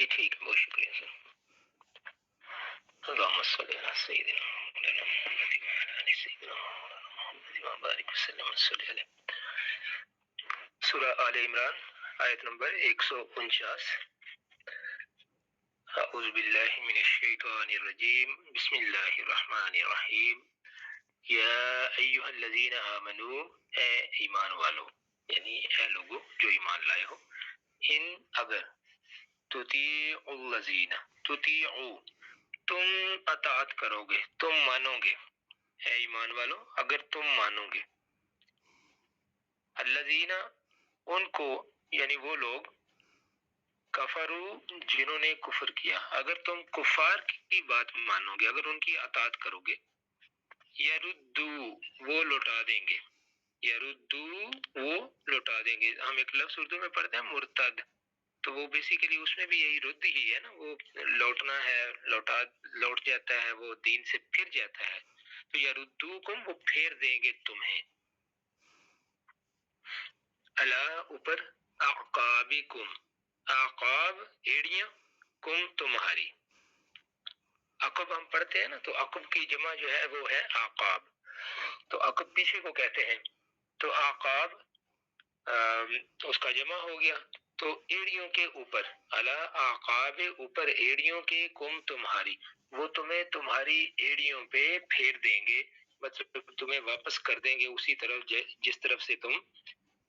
جی ٹھیک ہے، بہت شکریہ سر۔ اللہم صلی علی سیدنا محمد وعلی آل سیدنا محمد وبارک وسلم صلی علیہ۔ سورہ آل عمران آیت نمبر 149۔ اعوذ باللہ من الشیطان الرجیم، بسم اللہ الرحمن الرحیم۔ یا ایھا الذین آمنو، اے ایمان والو، یعنی اے لوگو جو ایمان لائے ہو، ان اگر تطیعوا الذین، تطیعوا تم اطاعت کرو گے، تم مانو گے، اے ایمان والو اگر تم مانو گے، الذین ان کو، یعنی وہ لوگ، کفروا جنہوں نے کفر کیا، اگر تم کفار کی بات مانو گے، اگر ان کی اطاعت کرو گے، یردو وہ لوٹا دیں گے، یردو وہ لوٹا دیں گے۔ ہم ایک لفظ اردو میں پڑھتے ہیں مرتد، تو وہ بیسیکلی اس میں بھی یہی رد ہی ہے نا، وہ لوٹنا ہے، لوٹ جاتا ہے، وہ دین سے پھر جاتا ہے، تو یردوکم وہ پھیر دیں گے تمہیں، الا اوپر، اعقابکم اعقاب ایڑیاں، کم تمہاری، عقب ہم پڑھتے ہیں نا، تو عقب کی جمع جو ہے وہ ہے اعقاب، تو عقب پیچھے کو کہتے ہیں، تو اعقاب اس کا جمع ہو گیا، تو ایڑیوں کے اوپر، علی اعقاب اوپر ایڑیوں کے، کم تمہاری، وہ تمہیں تمہاری ایڑیوں پہ پھیر دیں گے، مطلب تمہیں واپس کر دیں گے اسی طرف جس طرف سے تم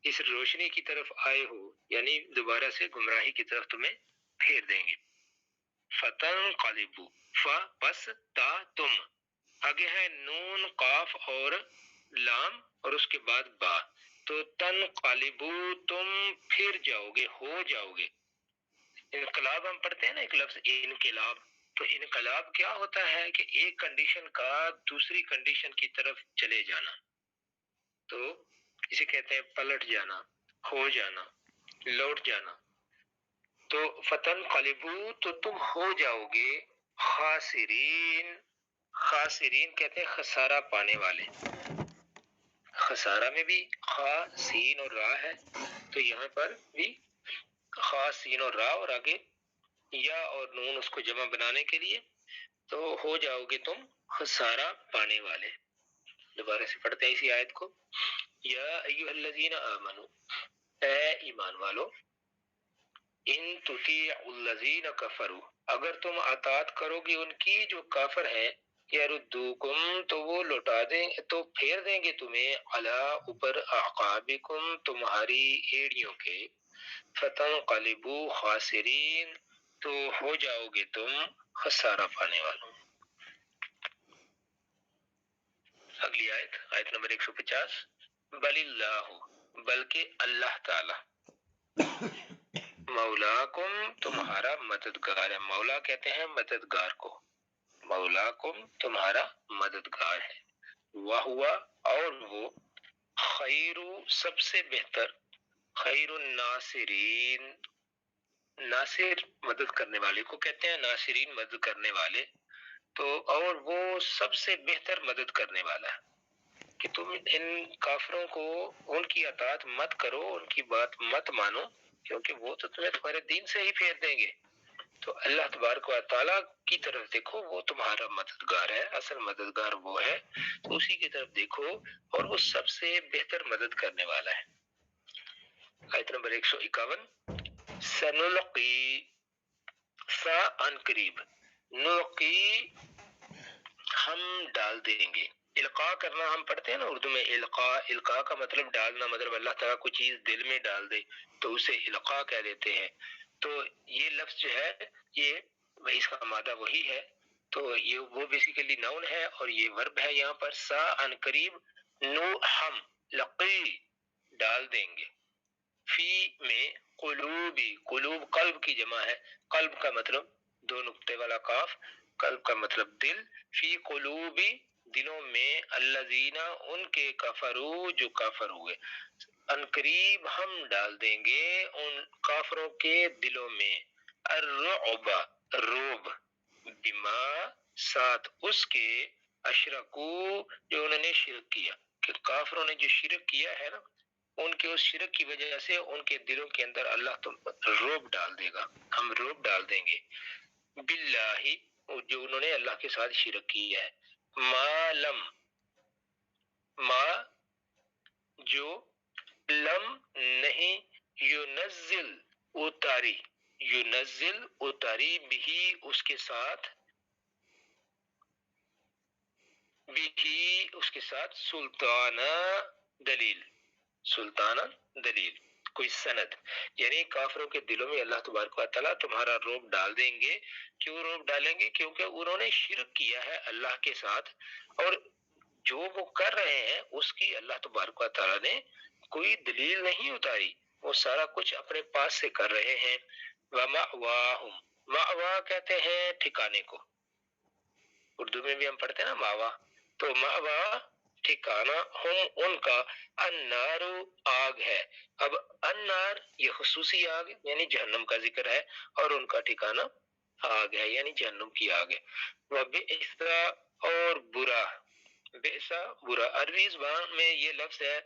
اس روشنی کی طرف آئے ہو، یعنی دوبارہ سے گمراہی کی طرف تمہیں پھیر دیں گے۔ فتنقلبوا، پس تا تم، آگے ہے نون قاف اور لام اور اس کے بعد با، تو تنقلبوا تم پھر جاؤ گے، ہو جاؤ گے۔ انقلاب ہم پڑھتے ہیں نا ایک لفظ انقلاب، تو انقلاب کیا ہوتا ہے کہ ایک کنڈیشن کا دوسری کنڈیشن کی طرف چلے جانا، تو اسے کہتے ہیں پلٹ جانا، ہو جانا، لوٹ جانا۔ تو فتنقلبوا تو تم ہو جاؤ گے خاسرین، خاسرین کہتے ہیں خسارہ پانے والے، خسارہ میں بھی خا سین اور را ہے، تو یہاں پر بھی خا سین اور را، اور آگے یا اور نون اس کو جمع بنانے کے لیے، تو ہو جاؤ گے تم خسارہ پانے والے۔ دوبارہ سے پڑھتے ہیں اسی آیت کو، یا ایھا الذین آمنو، اے ایمان والو، ان تطیعوا الذین کفروا اگر تم اطاعت کرو گے ان کی جو کافر ہیں، یردوکم تو وہ لوٹا دیں، تو پھیر دیں گے تمہیں، علی اوپر، اعقابکم تمہاری ایڑیوں کے، فتنقلبوا خاسرین تو ہو جاؤ گے تم خسارہ پانے والوں۔ اگلی آیت، آیت نمبر 150، بل اللہ، بلکہ اللہ تعالی، مولاکم تمہارا مددگار ہے، مولا کہتے ہیں مددگار کو، مولاکم تمہارا مددگار ہے، وہوا اور وہ، خیر سب سے بہتر، خیر الناصرین، ناصر مدد کرنے والے کو کہتے ہیں، ناصرین مدد کرنے والے، تو اور وہ سب سے بہتر مدد کرنے والا ہے، کہ تم ان کافروں کو ان کی اطاعت مت کرو، ان کی بات مت مانو، کیونکہ وہ تو تمہیں تمہارے دین سے ہی پھیر دیں گے، تو اللہ تبارک و تعالیٰ کی طرف دیکھو، وہ تمہارا مددگار ہے، اصل مددگار وہ ہے، تو اسی کی طرف دیکھو، اور وہ سب سے بہتر مدد کرنے والا ہے۔ آیت نمبر 151، سنلقی، سا ان قریب، نلقی ہم ڈال دیں گے، القاء کرنا ہم پڑھتے ہیں نا اردو میں، القاء، القاء کا مطلب ڈالنا، مطلب اللہ تعالیٰ کوئی چیز دل میں ڈال دے تو اسے القاء کہہ دیتے ہیں، تو یہ لفظ جو ہے یہ اس کا مادہ وہی ہے، تو یہ وہ بیسیکلی ناؤن ہے اور یہ ورب ہے یہاں پر، سا ان قریب، نو ہم، لقی ڈال دیں گے، فی میں قلوبی، قلوب قلب کی جمع ہے، قلب کا مطلب دو نقطے والا قاف، قلب کا مطلب دل، فی قلوبی دلوں میں، الذین ان کے، کفروا جو کافر ہوئے، ان قریب ہم ڈال دیں گے ان کافروں کے دلوں میں، الرعب روب، بما ساتھ اس کے، اشرکو جو انہوں نے شرک کیا، کہ کافروں نے جو شرک کیا ہے نا، ان کے اس شرک کی وجہ سے ان کے دلوں کے اندر اللہ تم روب ڈال دے گا، ہم روب ڈال دیں گے، باللہ جو انہوں نے اللہ کے ساتھ شرک کی ہے، ما لم، ما جو لم نہیں، ینزل اتاری، ینزل اتاری بھی اس کے ساتھ، بھی اس کے ساتھ سلطانہ دلیل، سلطانہ دلیل کوئی سند، یعنی کافروں کے دلوں میں اللہ تبارک و تعالیٰ تمہارا روب ڈال دیں گے۔ کیوں روب ڈالیں گے؟ کیونکہ انہوں نے شرک کیا ہے اللہ کے ساتھ، اور جو وہ کر رہے ہیں اس کی اللہ تبارک و تعالیٰ نے کوئی دلیل نہیں اتاری، وہ سارا کچھ اپنے پاس سے کر رہے ہیں۔ وَمَأْوَاهُمْ، مأوا کہتے ہیں ٹھکانے کو، اردو میں بھی ہم پڑھتے ہیں نا ماوا، تو ماوا ٹھکانا، ہم ان کا، النار آگ ہے۔ اب النار یہ خصوصی آگ یعنی جہنم کا ذکر ہے، اور ان کا ٹھکانا آگ ہے یعنی جہنم کی آگ ہے۔ وَبِئْسَ، اور برا، بئسا برا، عربی زبان میں یہ لفظ ہے،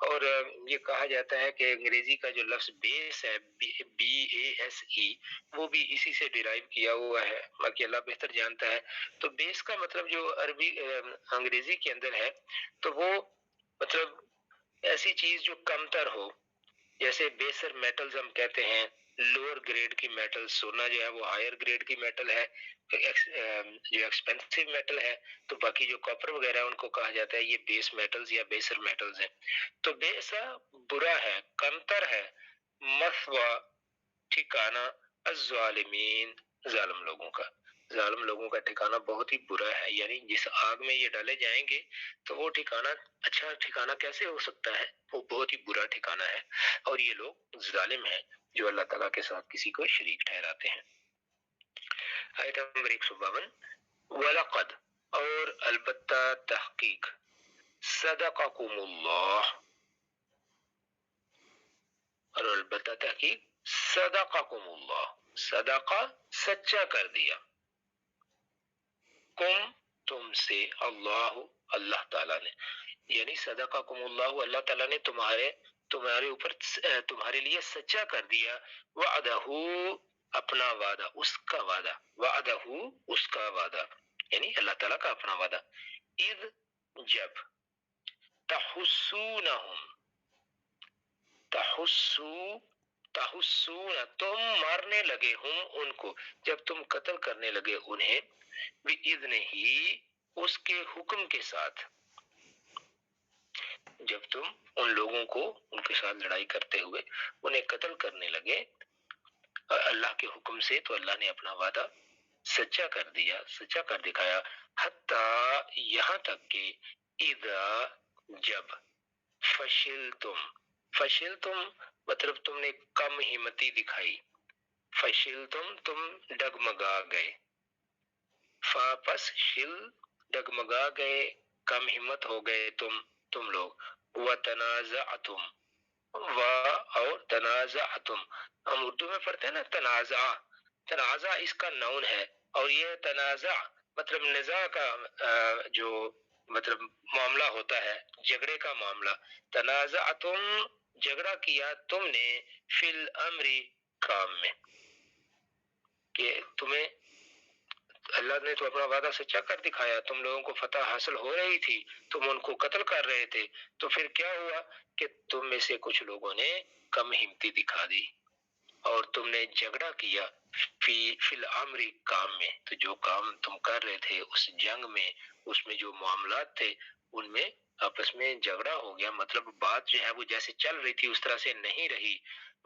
اور یہ کہا جاتا ہے کہ انگریزی کا جو لفظ بیس ہے، بی اے ایس ای، وہ بھی اسی سے ڈیرائیو کیا ہوا ہے، باقی اللہ بہتر جانتا ہے۔ تو بیس کا مطلب جو عربی انگریزی کے اندر ہے، تو وہ مطلب ایسی چیز جو کمتر ہو، جیسے بیسر میٹلز ہم کہتے ہیں، لوور گریڈ کی میٹل، سونا جو ہے وہ ہائر گریڈ کی میٹل ہے، جو ایکسپینسو میٹل ہے، تو باقی جو کاپر وغیرہ ان کو کہا جاتا ہے یہ بیس میٹلز یا بیسر میٹلز ہیں۔ تو بیسا برا ہے، کمتر ہے، مثوا ٹھکانہ، الظالمین ظالم لوگوں کا، ظالم لوگوں کا ٹھکانہ بہت ہی برا ہے، یعنی جس آگ میں یہ ڈالے جائیں گے تو وہ ٹھکانہ اچھا ٹھکانہ کیسے ہو سکتا ہے، وہ بہت ہی برا ٹھکانہ ہے، اور یہ لوگ ظالم ہیں جو اللہ تعالیٰ کے ساتھ کسی کو شریک ٹھہراتے ہیں۔ آیت نمبر 152، وَلَقَدْ، اور البتہ تحقیق، صدقکم اللہ، اور البتہ تحقیق، صدقکم اللہ، صدقہ سچا کر دیا، کم تم سے، اللہ اللہ تعالیٰ نے، یعنی صدقکم اللہ، اللہ تعالیٰ نے تمہارے اوپر تمہارے لیے سچا کر دیا، وعدہ اپنا وعدہ، اس کا وعدہ، وعدہ اس کا وعدہ، یعنی اللہ تعالیٰ کا اپنا وعدہ، اذ جب، تحسونہم، تحسون تم مارنے لگے ہم ان کو، جب تم قتل کرنے لگے انہیں، بِإِذْنِهِ اس کے حکم کے ساتھ، جب تم ان لوگوں کو ان کے ساتھ لڑائی کرتے ہوئے انہیں قتل کرنے لگے اللہ کے حکم سے، تو اللہ نے اپنا وعدہ سچا کر دیا، سچا کر دکھایا، حتیٰ یہاں تک کہ اذا جب، فشلتم مطلب تم نے کم ہمتی دکھائی، فشلتم تم ڈگمگا گئے، پس شل ڈگمگا گئے، کم ہمت ہو گئے تم لوگ، وتنازعتم، اور تنازعتم ہم اردو میں پڑھتے ہیں نا تنازع، تنازع اس کا نون ہے، اور یہ تنازع مطلب نزاع کا جو مطلب معاملہ ہوتا ہے، جھگڑے کا معاملہ، تنازعتم جھگڑا کیا تم نے، فی الامر کام میں، کہ تمہیں اللہ نے تو اپنا وعدہ سچا کر دکھایا، تم لوگوں کو فتح حاصل ہو رہی تھی، تم ان کو قتل کر رہے تھے، تو پھر کیا ہوا کہ تم میں سے کچھ لوگوں نے کم ہمتی دکھا دی، اور تم نے جھگڑا کیا فی الامر کام میں، تو جو کام تم کر رہے تھے اس جنگ میں، اس میں جو معاملات تھے ان میں آپس میں جھگڑا ہو گیا، مطلب بات جو ہے وہ جیسے چل رہی تھی اس طرح سے نہیں رہی،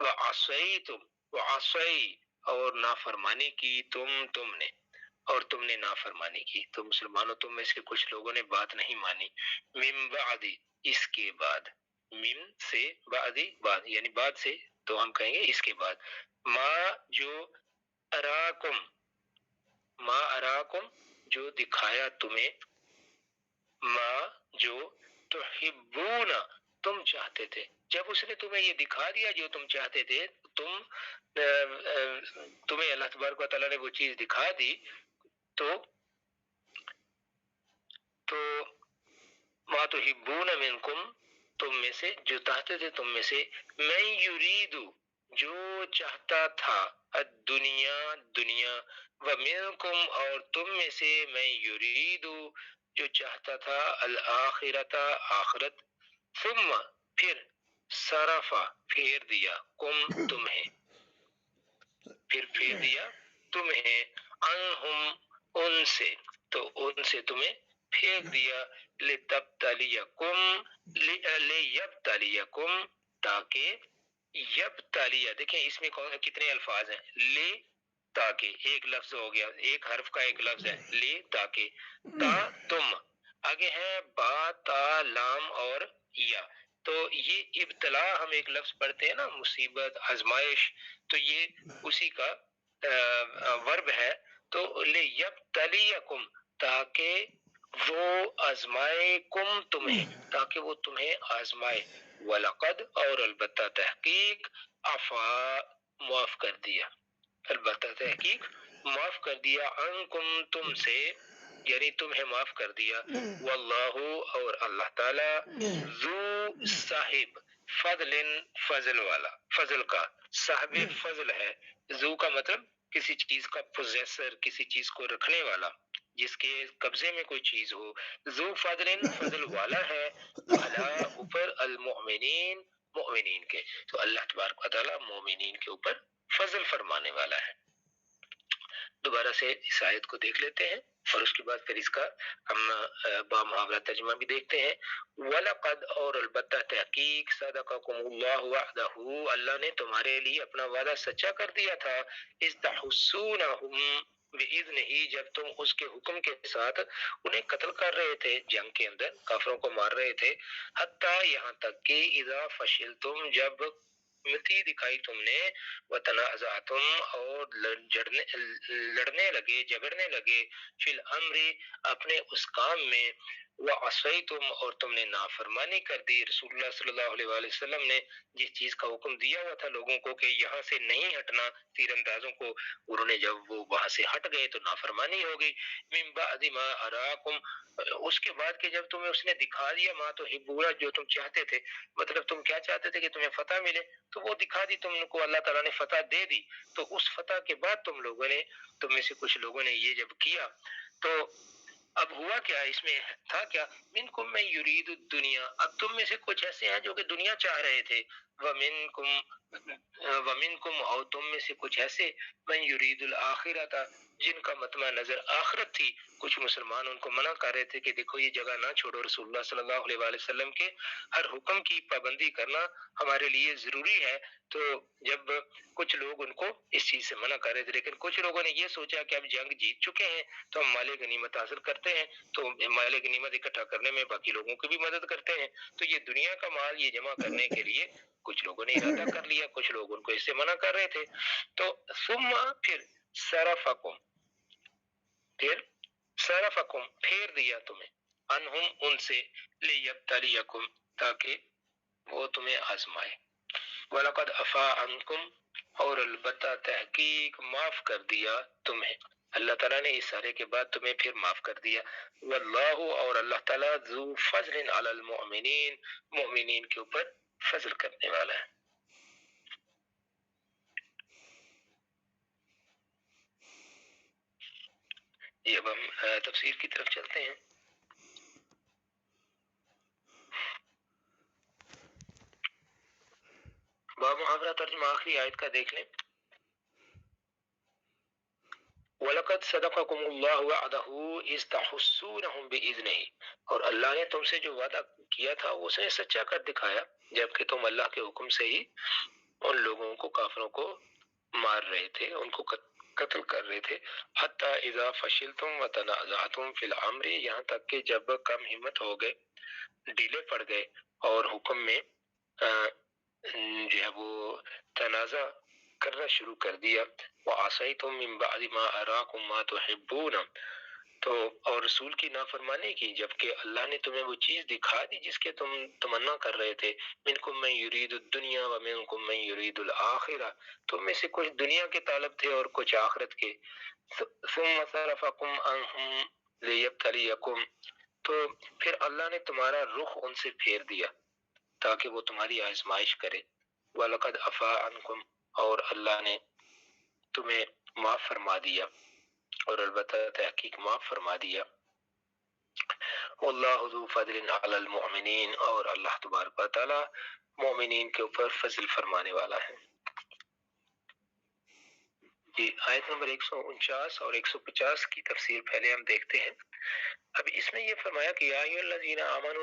وعصیتم، وعصی اور نافرمانی کی تم نے، اور تم نے نافرمانی کی، تو مسلمانوں تم میں سے کچھ لوگوں نے بات نہیں مانی، من بعد اس کے بعد، من سے بعد یعنی بعد سے، تو ہم کہیں گے اس کے بعد، ما جو اراکم، ما اراکم جو دکھایا تمہیں، ما جو تحبون تم چاہتے تھے، جب اس نے تمہیں یہ دکھا دیا جو تم چاہتے تھے، تمہیں اللہ تبارک و تعالیٰ نے وہ چیز دکھا دی، تو ما تحبون منکم تم میں سے، جو چاہتے تھے تم میں سے، میں یریدو جو چاہتا تھا، الدنیا دنیا، ومنکم اور تم میں سے، میں یریدو جو چاہتا تھا، الآخرت آخرت، ثم پھر صرفا پھیر دیا، کم تمہیں، پھر پھیر دیا تمہیں، عنہم ان سے، تو ان سے تمہیں پھینک دیا، لتبتلیکم لیبتلیکم تاکہ، یبتلیہ دیکھیں اس میں کتنے الفاظ ہیں، لے تاکہ، ایک لفظ ہو گیا، ایک حرف کا ایک لفظ ہے، لے تاکہ، تا تم، آگے ہے با تا لام اور یا، تو یہ ابتلا ہم ایک لفظ پڑھتے ہیں نا، مصیبت آزمائش، تو یہ اسی کا ورب ہے، تو لیبتلیکم تاکہ وہ آزمائے، کم تمہیں تاکہ وہ تمہیں آزمائے، وَلَقَدْ اور البتہ تحقیق، عفا معاف کر دیا، البتہ تحقیق معاف کر دیا، عنکم تم سے، یعنی تمہیں معاف کر دیا، واللہ اور اللہ تعالی، ذو صاحب فضل فضل والا، فضل کا صاحب فضل ہے، ذو کا مطلب کسی چیز کا پوزیسر، کسی چیز کو رکھنے والا، جس کے قبضے میں کوئی چیز ہو، ذو فضل فضل والا ہے، علی اوپر، المؤمنین مؤمنین کے، تو اللہ تبارک و تعالی مومنین کے اوپر فضل فرمانے والا ہے۔ دوبارہ سے اس آیت کو دیکھ لیتے ہیں اور اس کے بعد پھر اس کا ہم با محاورہ ترجمہ بھی دیکھتے ہیں۔ وَلَقَدْ اور البتہ تحقیق، صدقکم اللہ وعدہ، اللہ نے تمہارے لیے اپنا وعدہ سچا کر دیا تھا، اذ تحسونہم بِإِذْنِهِ جب تم اس کے حکم کے ساتھ انہیں قتل کر رہے تھے، جنگ کے اندر کافروں کو مار رہے تھے، حتیٰ یہاں تک کہ اذا فشلتم جب متی دکھائی تم نے، وتنازعتم اور لڑنے لگے، جھگڑنے لگے، فی الامر اپنے اس کام میں، وعصیتم اور تم نے نافرمانی کر دی، رسول اللہ صلی اللہ علیہ وآلہ وسلم نے جس چیز کا حکم دیا ہوا تھا لوگوں کو کہ یہاں سے نہیں ہٹنا، تیر اندازوں کو، انہوں نے جب وہ وہاں سے ہٹ گئے تو نافرمانی ہو گئی، من بعد ما اراکم اس کے بعد کہ جب تمہیں اس نے دکھا دیا، ما تو ہبورا جو تم چاہتے تھے، مطلب تم کیا چاہتے تھے کہ تمہیں فتح ملے، تو وہ دکھا دی تم کو، اللہ تعالیٰ نے فتح دے دی، تو اس فتح کے بعد تم میں سے کچھ لوگوں نے یہ جب کیا، تو اب ہوا کیا، اس میں تھا کیا، منکم من یرید الدنیا، اب تم میں سے کچھ ایسے ہیں جو کہ دنیا چاہ رہے تھے، ومنکم اور تم میں سے کچھ ایسے، من یرید الاخرۃ جن کا مطمع نظر آخرت تھی، کچھ مسلمان ان کو منع کر رہے تھے کہ دیکھو یہ جگہ نہ چھوڑو، رسول اللہ صلی اللہ علیہ وآلہ وسلم کے ہر حکم کی پابندی کرنا ہمارے لیے ضروری ہے، تو جب کچھ لوگ ان کو اس چیز سے منع کر رہے تھے، لیکن کچھ لوگوں نے یہ سوچا کہ اب جنگ جیت چکے ہیں تو ہم مال غنیمت حاصل کرتے ہیں، تو مال غنیمت اکٹھا کرنے میں باقی لوگوں کی بھی مدد کرتے ہیں، تو یہ دنیا کا مال یہ جمع کرنے کے لیے کچھ لوگوں نے ارادہ کر لیا، کچھ لوگ ان کو اس سے منع کر رہے تھے، تو ثم پھر صرفکم، پھر صرفکم پھیر دیا تمہیں، انہم ان سے، لیبتلیکم تاکہ وہ تمہیں آزمائے، وَلَقَدْ عَفَا عَنْكُمْ اور البتہ تحقیق معاف کر دیا تمہیں، اللہ تعالیٰ نے اس سارے کے بعد تمہیں پھر معاف کر دیا، واللہ اور اللہ تعالیٰ ذو فضل علی المؤمنین مؤمنین کے اوپر فضل کرنے والا ہے۔ یہ اب ہم تفسیر کی طرف چلتے ہیں۔ باب محاورہ ترجمہ آخری آیت کا دیکھ لیں، وَلَقَدْ صَدَقَكُمُ اللَّهُ وَعْدَهُ إِذْ تَحُسُّونَهُم بِإِذْنِهِ اور اللہ نے تم سے جو وعدہ کیا تھا وہ اس نے سچا کر دکھایا، جبکہ تم اللہ کے حکم سے ہی ان لوگوں کو، کافروں کو مار رہے تھے، ان کو قتل کر رہے تھے، حتی اذا فشلتم وتنازعتم فی الامر یہاں تک کہ جب کم ہمت ہو گئے، ڈیلے پڑ گئے اور حکم میں جو ہے وہ تنازع کرنا شروع کر دیا، وعصیتم من بعد ما اراکم ما تحبون تو اور رسول کی نافرمانی کی جبکہ اللہ نے تمہیں وہ چیز دکھا دی جس کے تم تمنا کر رہے تھے، منکم من یرید الدنیا ومنکم من یرید الاخرہ تم میں سے کچھ دنیا کے طالب تھے اور کچھ آخرت کے، ثم صرفکم عنہم لیبتلیکم تو پھر اللہ نے تمہارا رخ ان سے پھیر دیا تاکہ وہ تمہاری آزمائش کرے. وَلَقَدْ عَفَا عَنْكُمْ، اور اللہ نے تمہیں معاف فرما دیا، اور البتہ تحقیق معاف فرما دیا. واللہ ذو فضل علی المؤمنین، اور اللہ تبارک و تعالی مومنین کے اوپر فضل فرمانے والا ہے. جی، آیت نمبر 149 اور 150 کی تفسیر پہلے ہم دیکھتے ہیں. اب اس میں یہ فرمایا کہ یا ایھا الذین آمنوا